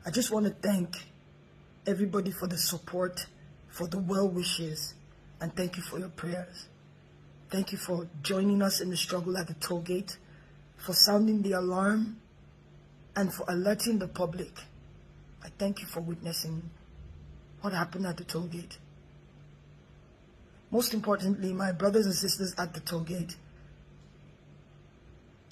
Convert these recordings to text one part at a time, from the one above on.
I just want to thank everybody for the support, for the well wishes, and thank you for your prayers. Thank you for joining us in the struggle at the toll gate, for sounding the alarm, and for alerting the public. I thank you for witnessing what happened at the toll gate. Most importantly, my brothers and sisters at the toll gate.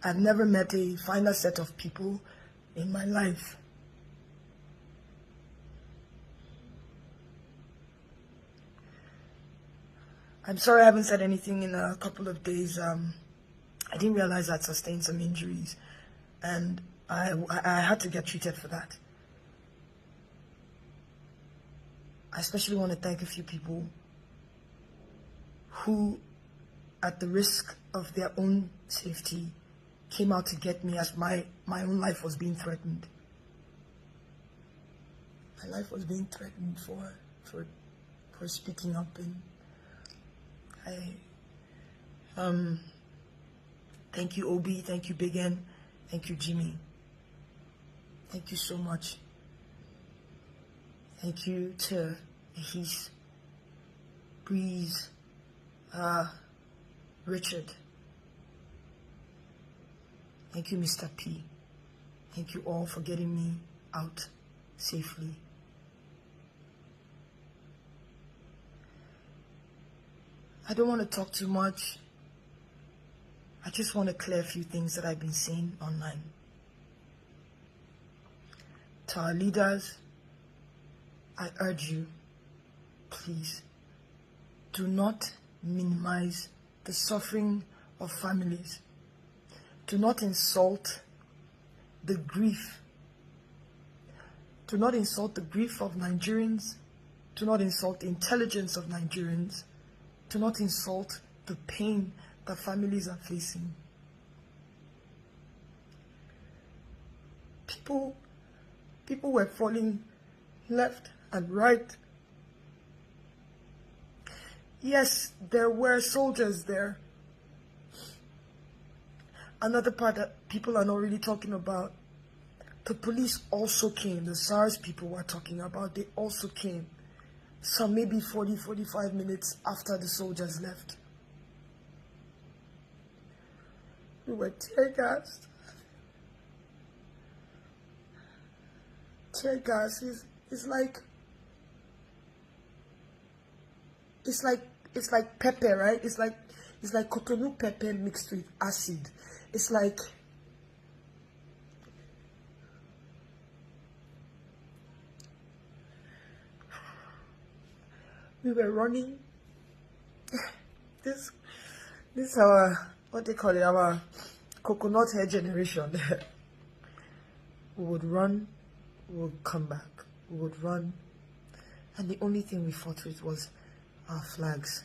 I've never met a finer set of people in my life. I'm sorry I haven't said anything in a couple of days. I didn't realize I'd sustained some injuries, and I had to get treated for that. I especially want to thank a few people who, at the risk of their own safety, came out to get me as my own life was being threatened. My life was being threatened for speaking up, and thank you Obi, thank you Big N, thank you Jimmy. Thank you so much. Thank you to Ahis, Breeze, Richard. Thank you, Mr. P. Thank you all for getting me out safely. I don't want to talk too much. I just want to clear a few things that I've been seeing online. To our leaders, I urge you, please, do not minimize the suffering of families. Do not insult the grief. Do not insult the grief of Nigerians. Do not insult the intelligence of Nigerians. Do not insult the pain that families are facing. People were falling left and right. Yes, there were soldiers there. Another part that people are not really talking about, the police also came. The SARS people were talking about, they also came. Some maybe 40-45 minutes after the soldiers left. We were tear gassed. Tear gas is like pepper, right? It's like coconut pepper mixed with acid. It's like we were running. This our, what they call it, our coconut hair generation. We would run, we would come back, we would run, and the only thing we fought with was our flags.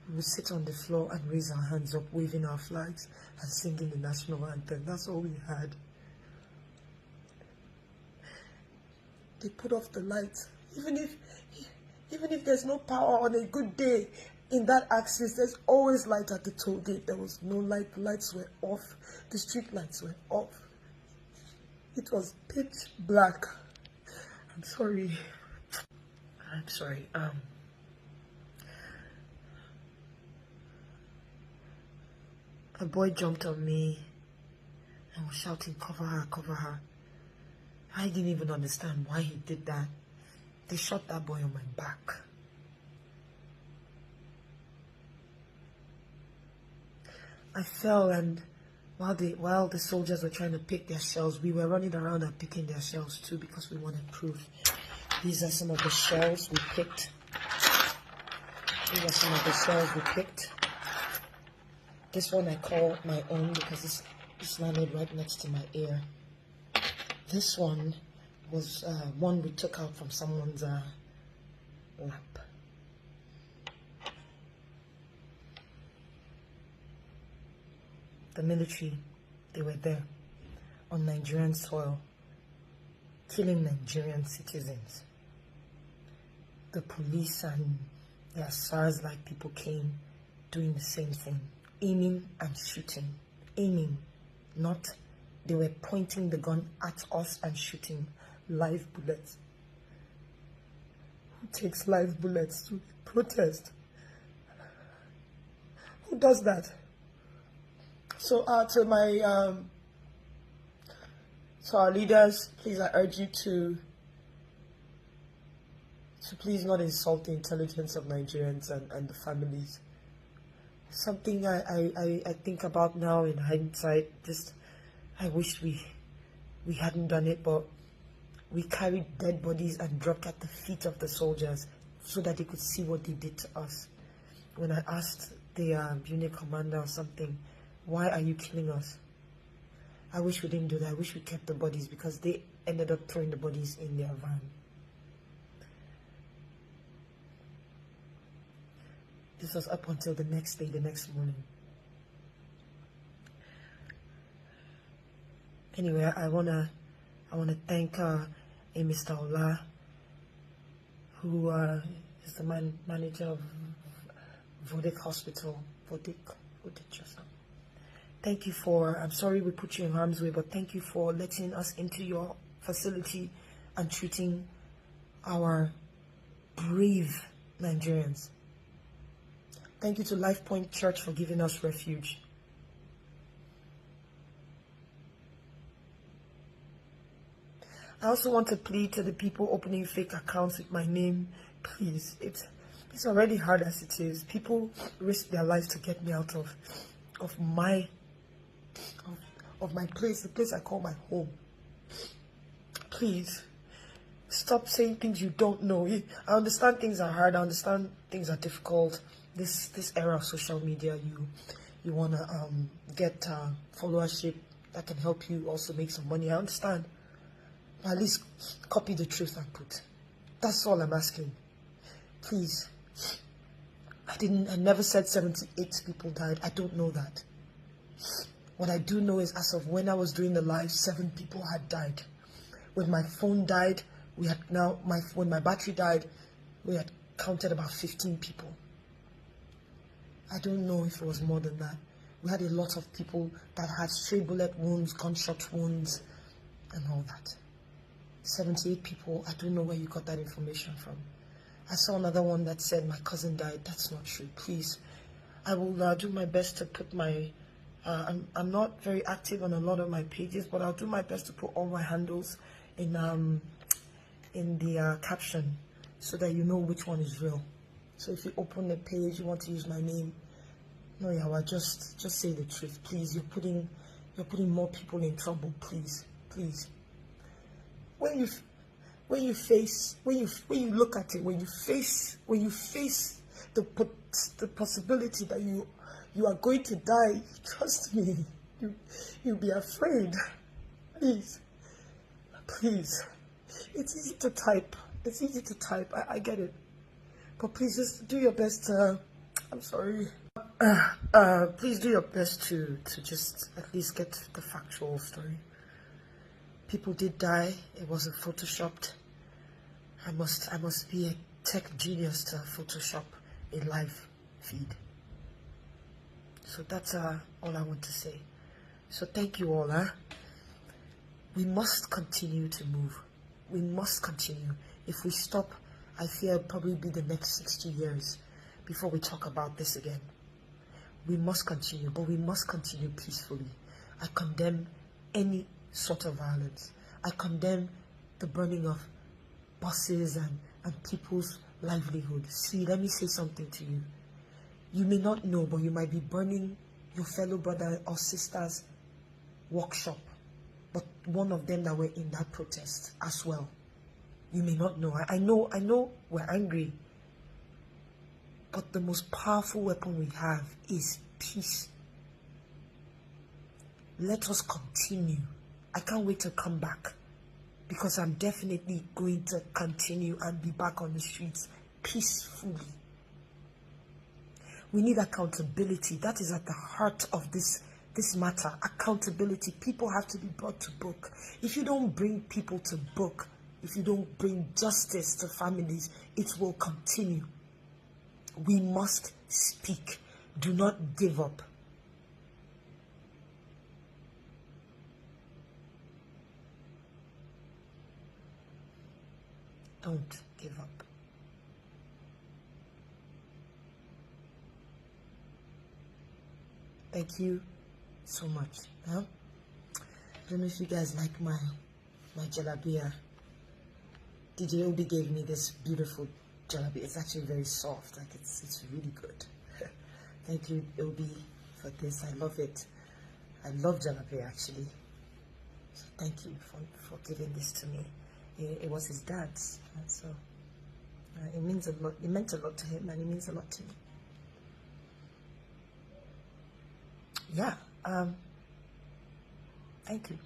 We would sit on the floor and raise our hands up, waving our flags and singing the national anthem. That's all we had. They put off the lights. Even if there's no power on a good day in that axis, there's always light at the toll gate. There was no light. The lights were off. The street lights were off. It was pitch black. I'm sorry. A boy jumped on me and was shouting, "Cover her, cover her." I didn't even understand why he did that. They shot that boy on my back. I fell, and while the soldiers were trying to pick their shells, we were running around and picking their shells too, because we wanted proof. These are some of the shells we picked. This one I call my own because it's landed right next to my ear. This one was one we took out from someone's lap. The military, they were there on Nigerian soil, killing Nigerian citizens. The police and their SARS-like people came doing the same thing, aiming and shooting. Aiming, not, they were pointing the gun at us and shooting. live bullets? Who takes live bullets to protest? Who does that? So to my to our leaders, please, I urge you to please not insult the intelligence of Nigerians and the families. Something I think about now in hindsight, just I wish we hadn't done it, but we carried dead bodies and dropped at the feet of the soldiers so that they could see what they did to us. When I asked the unit commander or something, why are you killing us? I wish we didn't do that. I wish we kept the bodies, because they ended up throwing the bodies in their van. This was up until the next day, the next morning. Anyway, I wanna thank Mr. Ola, who is the manager of Vodek Hospital. Vodek just now. Thank you for, I'm sorry we put you in harm's way, but thank you for letting us into your facility and treating our brave Nigerians. Thank you to Life Point Church for giving us refuge. I also want to plead to the people opening fake accounts with my name. Please, it's already hard as it is. People risk their lives to get me out of my place, the place I call my home. Please, stop saying things you don't know. I understand things are hard. I understand things are difficult. This era of social media, you wanna get followership that can help you also make some money. I understand. But at least copy the truth and put. That's all I'm asking. Please. I never said 78 people died. I don't know that. What I do know is, as of when I was doing the live, 7 people had died. When my phone died, when my battery died, we had counted about 15 people. I don't know if it was more than that. We had a lot of people that had stray bullet wounds, gunshot wounds, and all that. 78 people, I don't know where you got that information from. I saw another one that said my cousin died. That's not true. Please, I will do my best to put my, I'm not very active on a lot of my pages, but I'll do my best to put all my handles in the caption so that you know which one is real. So if you open the page, you want to use my name, no, yeah, just say the truth, please. You're putting more people in trouble, please. When you look at it, when you face the possibility that you are going to die, trust me, you'll be afraid. Please. It's easy to type. I get it. But please just do your best to, I'm sorry. Please do your best to just at least get the factual story. People did die. It wasn't photoshopped. I must be a tech genius to Photoshop a live feed. So that's all I want to say. So thank you all. We must continue to move. We must continue. If we stop, I fear it'll probably be the next 60 years before we talk about this again. We must continue, but we must continue peacefully. I condemn any sort of violence. I condemn the burning of buses and people's livelihood. See, let me say something to you. You may not know, but you might be burning your fellow brother or sister's workshop, but one of them that were in that protest as well. You may not know. I know we're angry, but the most powerful weapon we have is peace. Let us continue. I can't wait to come back, because I'm definitely going to continue and be back on the streets peacefully. We need accountability. That is at the heart of this matter. Accountability. People have to be brought to book. If you don't bring people to book, if you don't bring justice to families, it will continue. We must speak. Do not give up. Don't give up. Thank you so much. Huh? I don't know if you guys like my jalabia. DJ Obi gave me this beautiful jalabia. It's actually very soft. Like it's really good. Thank you, Obi, for this. I love it. I love jalapeno actually. So thank you for giving this to me. It was his dad's, so it means a lot. It meant a lot to him, and it means a lot to me. Yeah. Thank you.